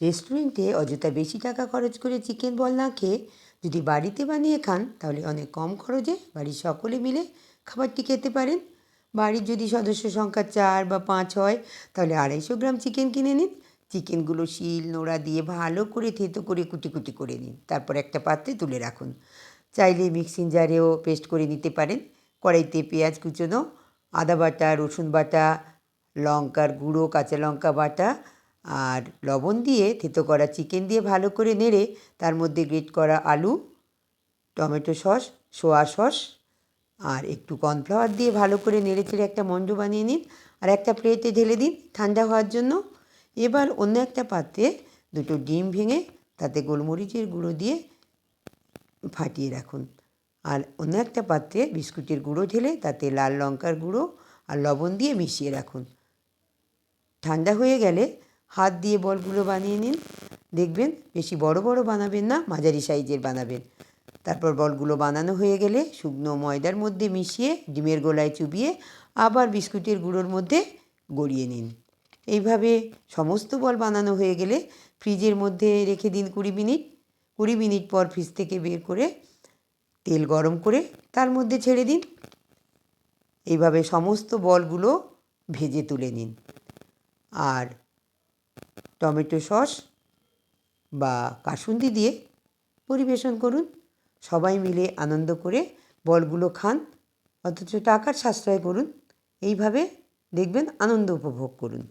রেস্টুরেন্টে অযথা বেশি টাকা খরচ করে চিকেন বল না খেয়ে যদি বাড়িতে বানিয়ে খান তাহলে অনেক কম খরচে বাড়ির সকলে মিলে খাবারটি খেতে পারেন। বাড়ির যদি সদস্য সংখ্যা 4 বা 5 হয় তাহলে 250 গ্রাম চিকেন কিনে নিন। চিকেনগুলো শিল নোড়া দিয়ে ভালো করে থেতো করে কুটি কুটি করে নিন, তারপর একটা পাত্রে তুলে রাখুন। চাইলে মিক্সিং জারেও পেস্ট করে নিতে পারেন। কড়াইতে পেঁয়াজ কুচোনো, আদা বাটা, রসুন বাটা, লঙ্কার গুঁড়ো, কাঁচা লঙ্কা বাটা আর লবণ দিয়ে থেতো করা চিকেন দিয়ে ভালো করে নেড়ে তার মধ্যে গ্রেট করা আলু, টমেটো সস, সোয়া সস আর একটু কর্নফ্লাওয়ার দিয়ে ভালো করে নেড়ে চেড়ে একটা মণ্ড বানিয়ে নিন আর একটা প্লেটে ঢেলে দিন ঠান্ডা হওয়ার জন্য। এবার অন্য একটা পাত্রে 2টো ডিম ভেঙে তাতে গোলমরিচের গুঁড়ো দিয়ে ফাটিয়ে রাখুন। আর অন্য একটা পাত্রে বিস্কুটের গুঁড়ো ঢেলে তাতে লাল লঙ্কার গুঁড়ো আর লবণ দিয়ে মিশিয়ে রাখুন। ঠান্ডা হয়ে গেলে হাত দিয়ে বলগুলো বানিয়ে নিন। দেখবেন বেশি বড় বড় বানাবেন না, মাঝারি সাইজের বানাবেন। তারপর বলগুলো বানানো হয়ে গেলে শুকনো ময়দার মধ্যে মিশিয়ে ডিমের গোলায় চুবিয়ে আবার বিস্কুটের গুঁড়োর মধ্যে গড়িয়ে নিন। এইভাবে সমস্ত বল বানানো হয়ে গেলে ফ্রিজের মধ্যে রেখে দিন 20 মিনিট। 20 মিনিট পর ফ্রিজ থেকে বের করে তেল গরম করে তার মধ্যে ছেড়ে দিন। এইভাবে সমস্ত বলগুলো ভেজে তুলে নিন আর টমেটো সস বা কাসুন্দি দিয়ে পরিবেশন করুন। সবাই মিলে আনন্দ করে বলগুলো খান, অথচ টাকার সাশ্রয় করুন। এইভাবে দেখবেন আনন্দ উপভোগ করুন।